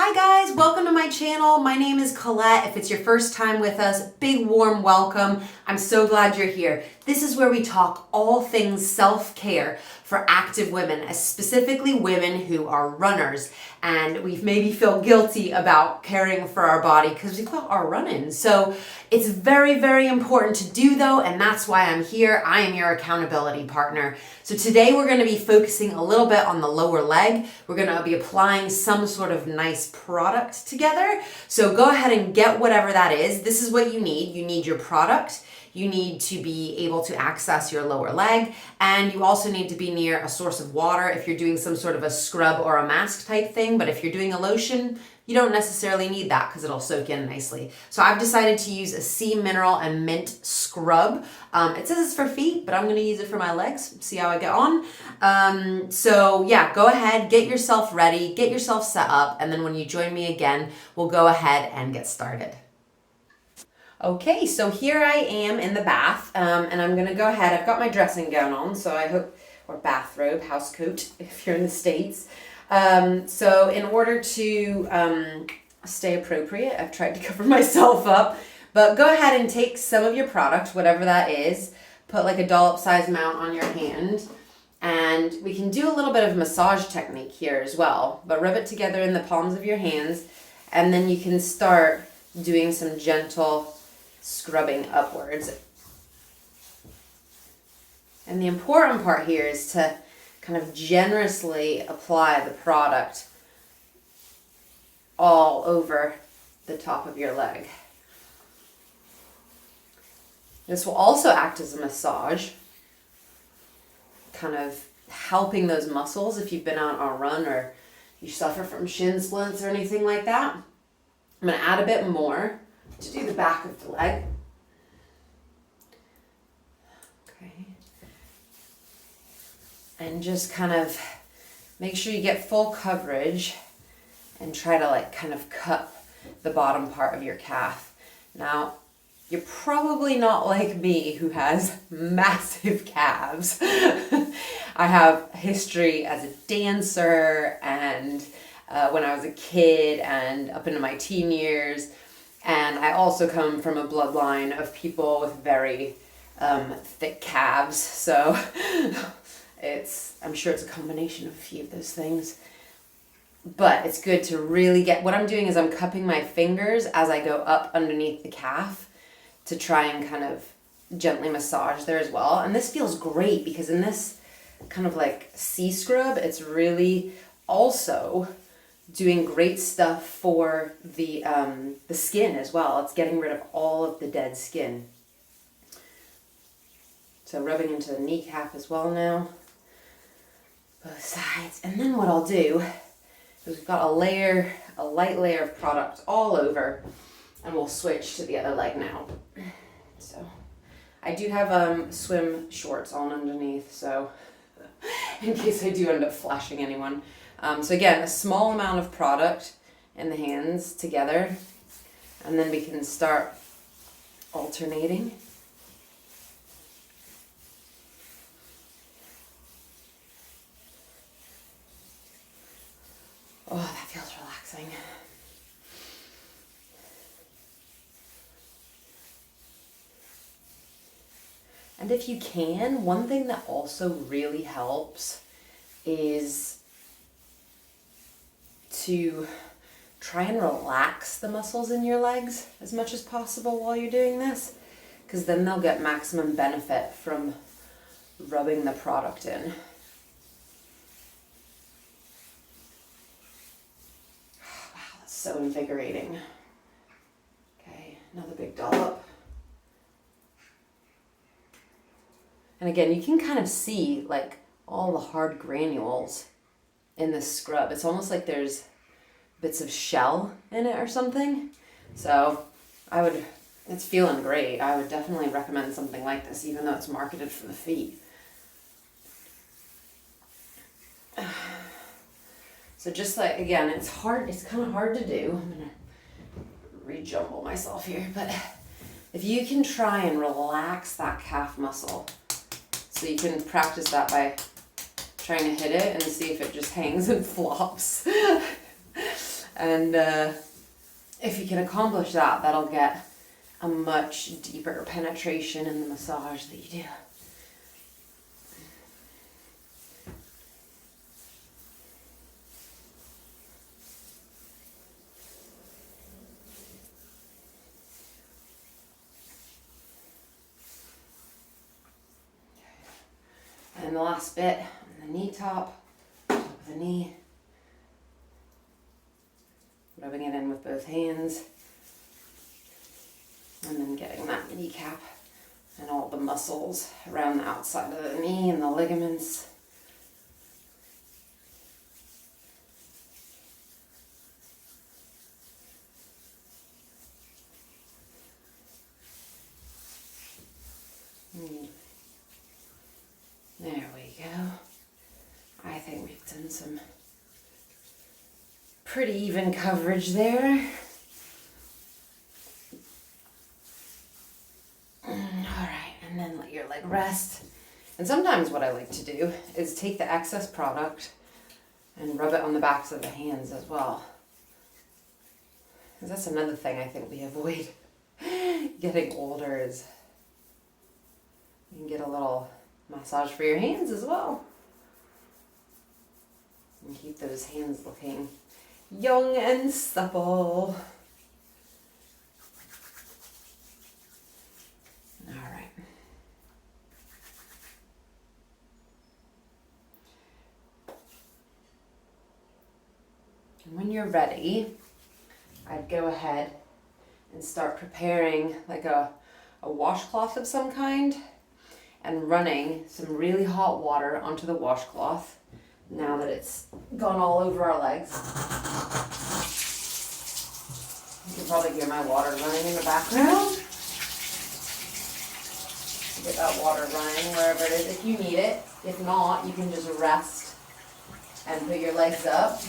Hi guys, welcome to my channel. My name is Colette. If it's your first time with us, big warm welcome. I'm so glad you're here. This is where we talk all things self-care for active women, specifically women who are runners. And we maybe feel guilty about caring for our body because we've got our run-ins. So it's very, very important to do though, and that's why I'm here. I am your accountability partner. So today we're going to be focusing a little bit on the lower leg. We're going to be applying some sort of nice product together. So go ahead and get whatever that is. This is what you need. You need your product. You need to be able to access your lower leg, and you also need to be near a source of water if you're doing some sort of a scrub or a mask type thing. But if you're doing a lotion, you don't necessarily need that because it'll soak in nicely. So I've decided to use a sea mineral and mint scrub. It says it's for feet, but I'm going to use it for my legs. See how I get on. So yeah, go ahead, get yourself ready, get yourself set up, and then when you join me again, we'll go ahead and get started. Okay, so here I am in the bath, and I'm gonna go ahead. I've got my dressing gown on, so I hope, or bathrobe, house coat, if you're in the States. So in order to stay appropriate, I've tried to cover myself up, but go ahead and take some of your product, whatever that is, put like a dollop size amount on your hand, and we can do a little bit of massage technique here as well, but rub it together in the palms of your hands, and then you can start doing some gentle scrubbing upwards. And the important part here is to kind of generously apply the product all over the top of your leg. This will also act as a massage, kind of helping those muscles if you've been out on a run or you suffer from shin splints or anything like that. I'm going to add a bit more to do the back of the leg. Okay. And just kind of make sure you get full coverage and try to like kind of cup the bottom part of your calf. Now, you're probably not like me who has massive calves. I have history as a dancer and when I was a kid and up into my teen years. And I also come from a bloodline of people with very thick calves. So I'm sure it's a combination of a few of those things. But it's good to really what I'm doing is I'm cupping my fingers as I go up underneath the calf to try and kind of gently massage there as well. And this feels great because in this kind of like sea scrub, it's really also doing great stuff for the skin as well. It's getting rid of all of the dead skin. So rubbing into the kneecap as well now, both sides. And then what I'll do is we've got a light layer of product all over, and we'll switch to the other leg now. So I do have swim shorts on underneath, so in case I do end up flashing anyone. So again, a small amount of product in the hands together, and then we can start alternating. Oh, that feels relaxing. And if you can, one thing that also really helps is to try and relax the muscles in your legs as much as possible while you're doing this, because then they'll get maximum benefit from rubbing the product in. Wow, that's so invigorating. Okay, another big dollop. And again, you can kind of see like all the hard granules in this scrub. It's almost like there's bits of shell in it or something. So it's feeling great. I would definitely recommend something like this, even though it's marketed for the feet. So just like, again, it's kind of hard to do. I'm gonna rejumble myself here, but if you can try and relax that calf muscle, so you can practice that by trying to hit it and see if it just hangs and flops. And if you can accomplish that, that'll get a much deeper penetration in the massage that you do. And the last bit on the knee top of the knee. Rubbing it in with both hands. And then getting that kneecap and all the muscles around the outside of the knee and the ligaments. There we go. I think we've done some pretty even coverage there. Alright, and then let your leg rest. And sometimes what I like to do is take the excess product and rub it on the backs of the hands as well. Because that's another thing I think we avoid getting older is you can get a little massage for your hands as well. And keep those hands looking young and supple. All right. And when you're ready, I'd go ahead and start preparing like a washcloth of some kind and running some really hot water onto the washcloth now that it's gone all over our legs. You can probably hear my water running in the background. Get that water running wherever it is if you need it. If not, you can just rest and put your legs up.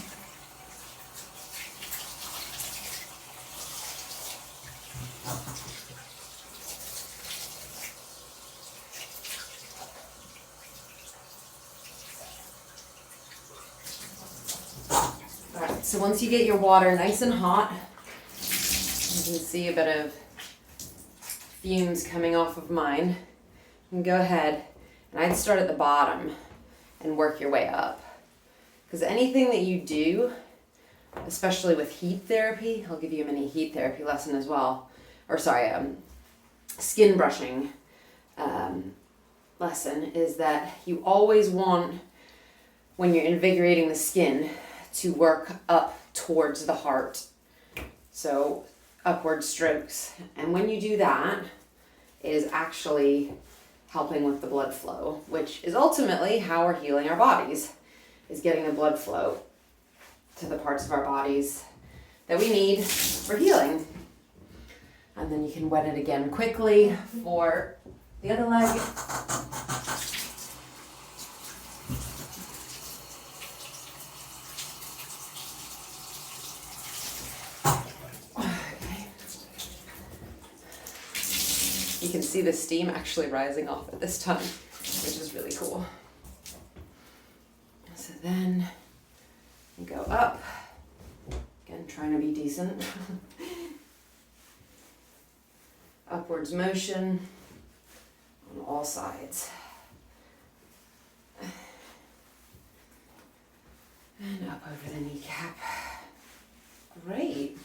Alright, so once you get your water nice and hot, you can see a bit of fumes coming off of mine. You can go ahead, and I'd start at the bottom and work your way up. Because anything that you do, especially with heat therapy, I'll give you a mini heat therapy lesson as well, or sorry, skin brushing lesson, is that you always want, when you're invigorating the skin, to work up towards the heart. So upward strokes. And when you do that, it is actually helping with the blood flow, which is ultimately how we're healing our bodies, is getting the blood flow to the parts of our bodies that we need for healing. And then you can wet it again quickly for the other leg. You can see the steam actually rising off at this time, which is really cool. So then you go up, again trying to be decent. Upwards motion on all sides. And up over the kneecap. Great.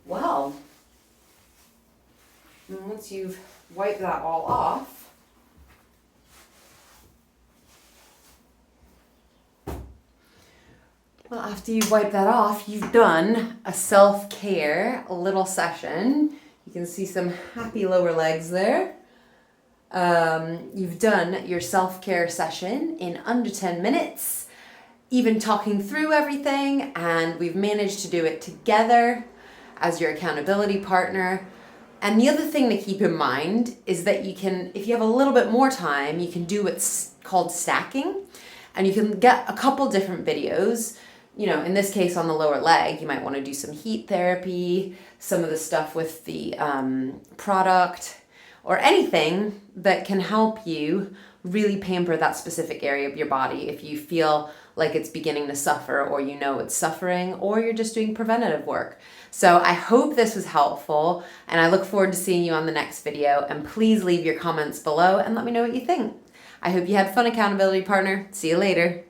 Well, and once you've wiped that all off, after you've wiped that off, you've done a self-care little session. You can see some happy lower legs there. You've done your self-care session in under 10 minutes, even talking through everything, and we've managed to do it together as your accountability partner. And the other thing to keep in mind is that you can, if you have a little bit more time, you can do what's called stacking, and you can get a couple different videos. You know, in this case on the lower leg, you might want to do some heat therapy, some of the stuff with the product, or anything that can help you really pamper that specific area of your body if you feel like it's beginning to suffer, or you know it's suffering, or you're just doing preventative work. So I hope this was helpful, and I look forward to seeing you on the next video. And please leave your comments below and let me know what you think. I hope you had fun, accountability partner. See you later.